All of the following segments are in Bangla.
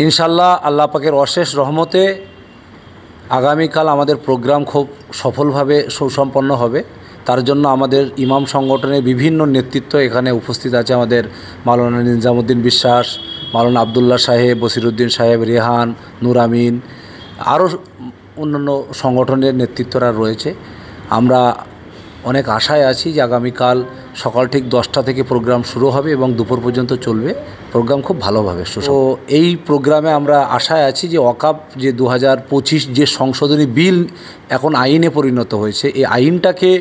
ইনশাল্লাহ আল্লাহ পাকের অশেষ রহমতে আগামীকাল আমাদের প্রোগ্রাম খুব সফলভাবে সুসম্পন্ন হবে। তার জন্য আমাদের ইমাম সংগঠনের বিভিন্ন নেতৃত্ব এখানে উপস্থিত আছে। আমাদের মাওলানা নিজামুদ্দিন বিশ্বাস, মাওলানা আবদুল্লাহ সাহেব, বসিরুদ্দিন সাহেব, রেহান, নূর আমিন, আরও অন্যান্য সংগঠনের নেতৃত্বরা রয়েছে। আমরা অনেক আশায় আছি যে আগামীকাল সকাল ঠিক 10টা থেকে প্রোগ্রাম শুরু হবে এবং দুপুর পর্যন্ত চলবে। প্রোগ্রাম খুব ভালোভাবে তো এই প্রোগ্রামে আমরা আশায় আছি যে ওয়াকফ যে 2025 যে সংশোধনী বিল এখন আইনে পরিণত হয়েছে, এই আইনটাকে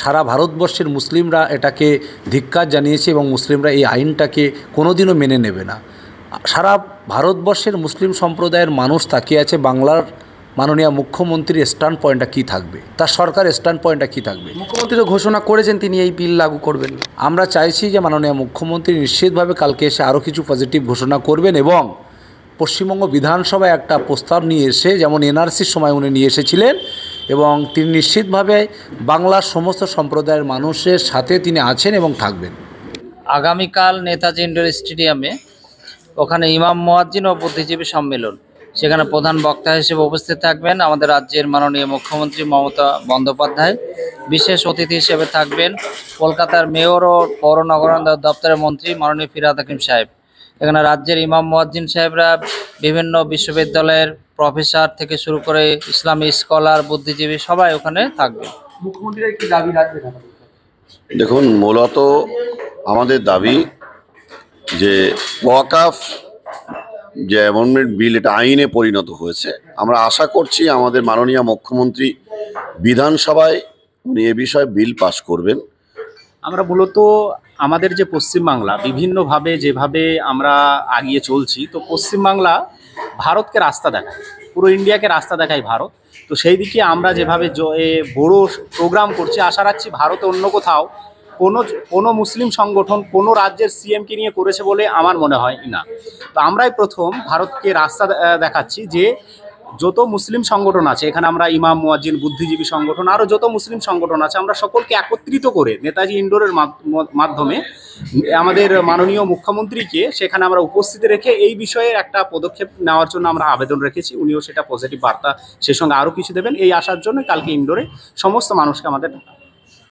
সারা ভারতবর্ষের মুসলিমরা এটাকে ধিক্কার জানিয়েছে এবং মুসলিমরা এই আইনটাকে কোনোদিনও মেনে নেবে না। সারা ভারতবর্ষের মুসলিম সম্প্রদায়ের মানুষ তাকিয়ে আছে বাংলার মাননীয় মুখ্যমন্ত্রীর স্ট্যান্ড পয়েন্টটা কী থাকবে, তার সরকারের স্ট্যান্ড পয়েন্টটা কী থাকবে। মুখ্যমন্ত্রী তো ঘোষণা করেছেন তিনি এই বিল লাগু করবেন। আমরা চাইছি যে মাননীয় মুখ্যমন্ত্রী নিশ্চিতভাবে কালকে এসে আরও কিছু পজিটিভ ঘোষণা করবেন এবং পশ্চিমবঙ্গ বিধানসভায় একটা প্রস্তাব নিয়ে এসে, যেমন এনআরসির সময় উনি নিয়ে এসেছিলেন, এবং তিনি নিশ্চিতভাবে বাংলার সমস্ত সম্প্রদায়ের মানুষের সাথে তিনি আছেন এবং থাকবেন। আগামীকাল নেতাজি ইন্ডোর স্টেডিয়ামে ওখানে ইমাম মুয়াজ্জিন ও বুদ্ধিজীবী সম্মেলন, সেখানে প্রধান বক্তা হিসেবে উপস্থিত থাকবেন আমাদের রাজ্যের মাননীয় মুখ্যমন্ত্রী মমতা বন্দ্যোপাধ্যায়। বিশেষ অতিথি হিসেবে থাকবেন কলকাতার মেয়র ও পৌর নগরায়ণ দপ্তরের মন্ত্রী মাননীয় ফিরহাদ হাকিম সাহেব। এখানে রাজ্যের ইমাম মুয়াজ্জিন সাহেবরা, বিভিন্ন বিশ্ববিদ্যালয়ের প্রফেসর থেকে শুরু করে ইসলামী স্কলার, বুদ্ধিজীবী সবাই ওখানে থাকবে। মুখ্যমন্ত্রীর কি দাবি রাখবেন? দেখুন, মূলত আমাদের দাবি যে ওয়াকফ যে অ্যামেন্ডমেন্ট বিল, এটা আইনে পরিণত হয়েছে। আমরা আশা করছি আমাদের মাননীয় মুখ্যমন্ত্রী বিধানসভায় উনি এ বিষয়ে বিল পাস করবেন। আমরা মূলত আমাদের যে পশ্চিমবাংলা বিভিন্নভাবে যেভাবে আমরা আগিয়ে চলছি, তো পশ্চিমবাংলা ভারতকে রাস্তা দেখায়, পুরো ইন্ডিয়াকে রাস্তা দেখায় ভারত। তো সেই দিকে আমরা যেভাবে বড় প্রোগ্রাম করছি, আশা রাখছি ভারতে অন্য কোথাও কোনো মুসলিম সংগঠন কোনো রাজ্যের সিএমকে নিয়ে করেছে বলে আমার মনে হয় না। তো আমরাই প্রথম ভারতকে রাস্তা দেখাচ্ছি যে যত মুসলিম সংগঠন আছে এখানে, আমরা ইমাম মুয়াজ্জিন, বুদ্ধিজীবী সংগঠন, আরও যত মুসলিম সংগঠন আছে, আমরা সকলকে একত্রিত করে নেতাজি ইন্ডোরের মাধ্যমে আমাদের মাননীয় মুখ্যমন্ত্রীকে সেখানে আমরা উপস্থিত রেখে এই বিষয়ে একটা পদক্ষেপ নেওয়ার জন্য আমরা আবেদন রেখেছি। উনিও সেটা পজিটিভ বার্তা সেই সঙ্গে আরও কিছু দেবেন, এই আসার জন্য কালকে ইন্ডোরে সমস্ত মানুষকে আমাদের